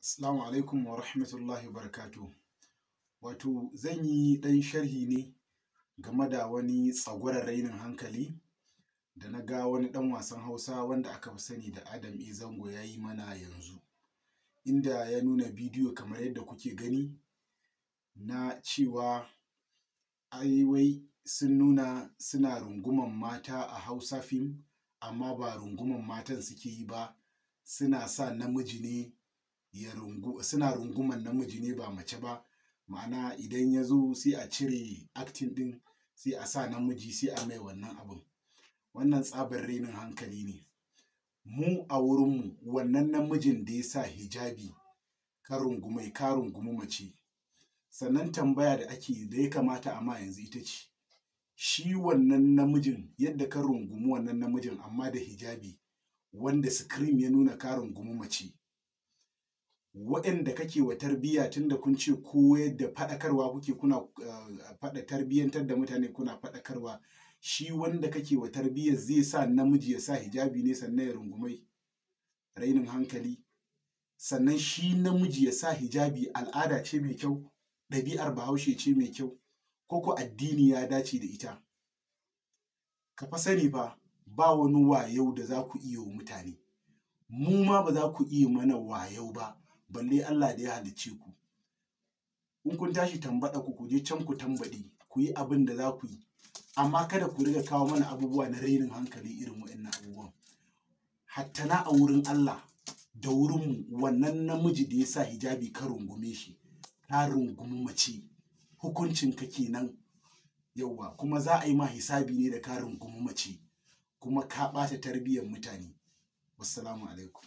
Assalamu alaikum wa rahmatullahi wa barakatuh. Wato zan yi ɗan sharhi ne game da wani tsagwaron rainin hankali da na ga wani ɗan wasan Hausa wanda aka fi sani da Adam E. Zango ya yi mana yanzu, inda ya nuna bidiyo kamar yadda kuke gani na cewa ai wai sun nuna suna runguman mata a Hausa fim, amma ba runguman matan suke yi ba, suna sa namiji ne suna runguman namiji ne ba mace ba. Ma'ana idan ya zo sai a cire acting ɗin sai a sa namiji sai a mai wannan abin. Wannan tsabar rainin hankali ne. Mu a wurinmu wannan namijin da ya sa hijabi ka rungumi mace. Sannan tambaya da ya kamata a ma yanzu ita ce, shi wannan namijin yadda ka rungumi wannan namijin amma da hijabi wanda screen ya nuna ka rungumi mace, waɗanda kake wa tarbiyya tunda kun ce koyar da faɗakarwa kuke, kuna tarbiyyantar da mutane, kuna faɗakarwa, shi wanda kake wa tarbiyyar zai sa namiji ya sa hijabi ne sannan ya rungumai? Rainin hankali. Sannan shi namiji ya sa hijabi al'ada ce mai kyau, ɗabi'ar Bahaushe ce mai kyau, ko ko addini ya dace da ita? Ka fa sani fa ba wani wayau da za ku iya wa mutane, mu ma ba za ku iya mana wayau ba, balle Allah da ya halicce ku. In kun tashi tambaɗa ku je can ku tambaɗe, ku yi abin da za ku yi, amma kada ku riga kawo mana abubuwa na rainin hankali irin waɗannan abubuwan. Hattana a wurin Allah da wurinmu, wannan namiji da ya sa hijabi ka rungume shi, ka rungumi mace, hukuncinka kenan. Yauwa, kuma za a yi ma hisabi ne da ka rungumi mace, kuma ka ɓata tarbiyyar mutane. Wassalamu alaikum.